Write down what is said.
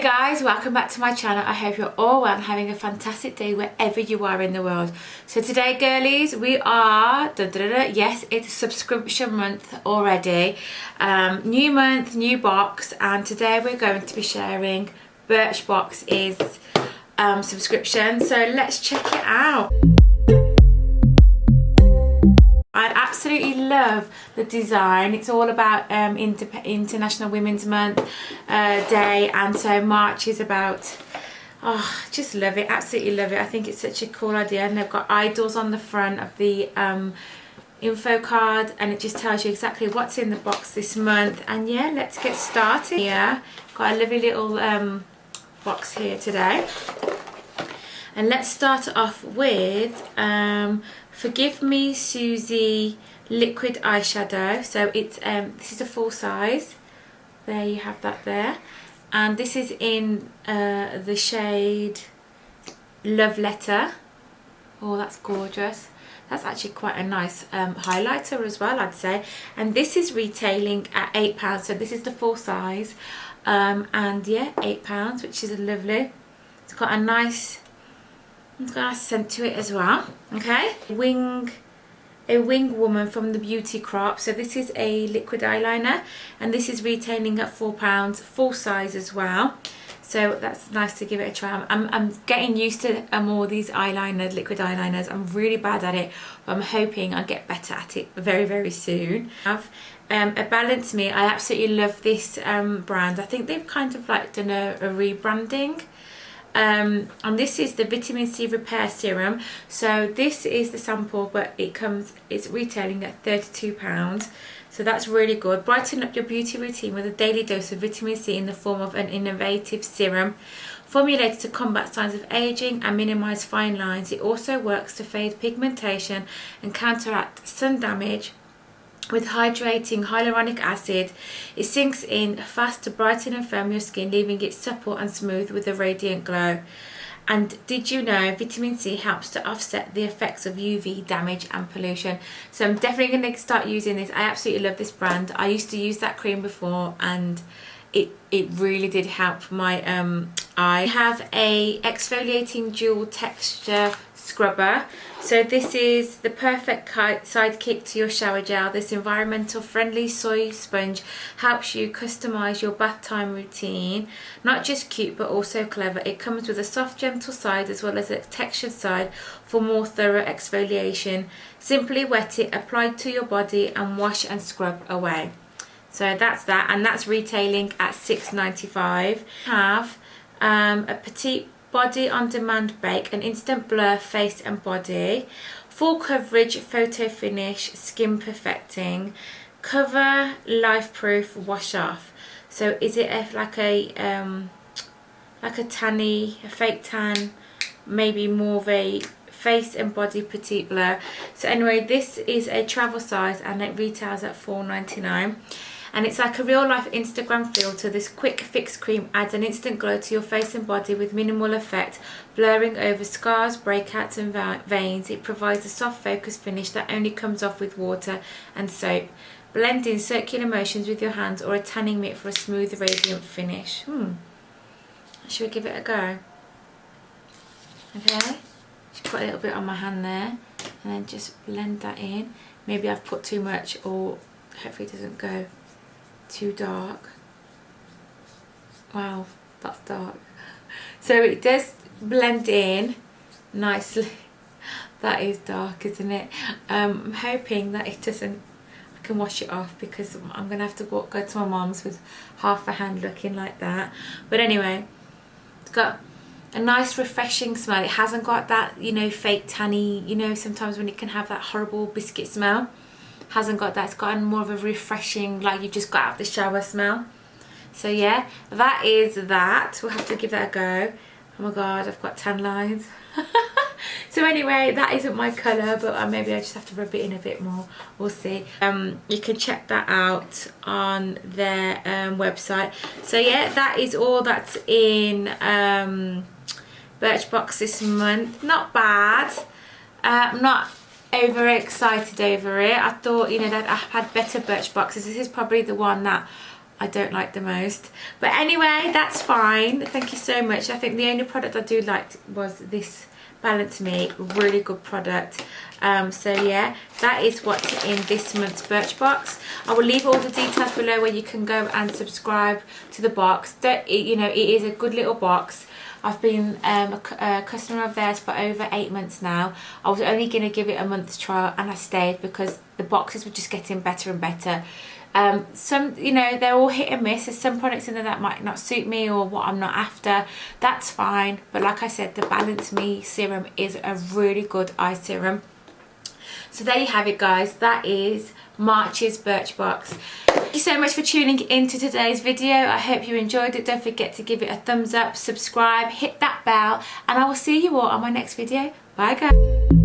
Hey guys, welcome back to my channel. I hope you're all well and having a fantastic day wherever you are in the world. So today, girlies, we are, yes, it's subscription month already. New month, new box, and today we're going to be sharing Birchbox's subscription. So let's check it out. I absolutely love the design. It's all about International Women's Month Day, and so March is about, oh, just love it, absolutely love it. I think it's such a cool idea, and they've got idols on the front of the info card, and it just tells you exactly what's in the box this month. And yeah, let's get started. Yeah, got a lovely little box here today. And let's start off with Forgive Me Susie liquid eyeshadow. So it's this is a full size. There you have that there, and this is in the shade Love Letter. Oh, that's gorgeous. That's actually quite a nice highlighter as well, I'd say. And this is retailing at £8. So this is the full size, and yeah, £8, which is lovely. It's got a nice scent to it as well. Okay, a wing woman from the Beauty Crop. So this is a liquid eyeliner, and this is retailing at £4, full size as well. So that's nice to give it a try. I'm getting used to all these eyeliners, liquid eyeliners. I'm really bad at it, but I'm hoping I'll get better at it very, very soon. I have a Balance Me. I absolutely love this brand. I think they've kind of like done a rebranding. And this is the vitamin C repair serum. So this is the sample, but it's retailing at £32. So that's really good. Brighten up your beauty routine with a daily dose of vitamin C in the form of an innovative serum formulated to combat signs of aging and minimize fine lines. It also works to fade pigmentation and counteract sun damage. With hydrating hyaluronic acid, it sinks in fast to brighten and firm your skin, leaving it supple and smooth with a radiant glow. And did you know vitamin C helps to offset the effects of UV damage and pollution? So I'm definitely going to start using this. I absolutely love this brand. I used to use that cream before, and it really did help my eye. I have a exfoliating dual texture scrubber. So this is the perfect sidekick to your shower gel. This environmental friendly soy sponge helps you customize your bath time routine. Not just cute, but also clever. It comes with a soft, gentle side as well as a textured side for more thorough exfoliation. Simply wet it, apply it to your body, and wash and scrub away. So that's that, and that's retailing at £6.95. Have a petite body on demand bake, an instant blur face and body, full coverage photo finish, skin perfecting, cover life proof wash off. So is it like a fake tan, maybe more of a face and body petite blur. So anyway, this is a travel size, and it retails at £4.99. And it's like a real life Instagram filter. This quick fix cream adds an instant glow to your face and body with minimal effect, blurring over scars, breakouts and veins. It provides a soft focus finish that only comes off with water and soap. Blend in circular motions with your hands or a tanning mitt for a smooth, radiant finish. Should we give it a go? Okay, just put a little bit on my hand there, and then just blend that in. Maybe I've put too much, or hopefully it doesn't go too dark. Wow, that's dark. So it does blend in nicely. That is dark, isn't it? I'm hoping that it doesn't, I can wash it off, because I'm gonna have to go to my mom's with half a hand looking like that. But anyway, it's got a nice refreshing smell. It hasn't got that, you know, fake tanny, you know, sometimes when it can have that horrible biscuit smell. Hasn't got that. It's got more of a refreshing, like you've just got out of the shower smell. So yeah, that is that. We'll have to give that a go. Oh my god, I've got tan lines. So anyway, that isn't my colour, but maybe I just have to rub it in a bit more. We'll see. You can check that out on their website. So yeah, that is all that's in Birchbox this month. Not bad. I'm not over excited over it. I thought, you know, that I had better Birchboxes. This is probably the one that I don't like the most. But anyway, that's fine. Thank you so much. I think the only product I do like was this Balance Me. Really good product. So yeah, that is what's in this month's Birchbox. I will leave all the details below where you can go and subscribe to the box. You know, it is a good little box. I've been a customer of theirs for over 8 months now. I was only going to give it a month's trial and I stayed because the boxes were just getting better and better. Some, you know, they're all hit and miss. There's some products in there that might not suit me or what I'm not after. That's fine. But like I said, the Balance Me serum is a really good eye serum. So there you have it, guys. That is March's Birchbox. Thank you so much for tuning into today's video. I hope you enjoyed it. Don't forget to give it a thumbs up, subscribe, hit that bell, and I will see you all on my next video. Bye, guys.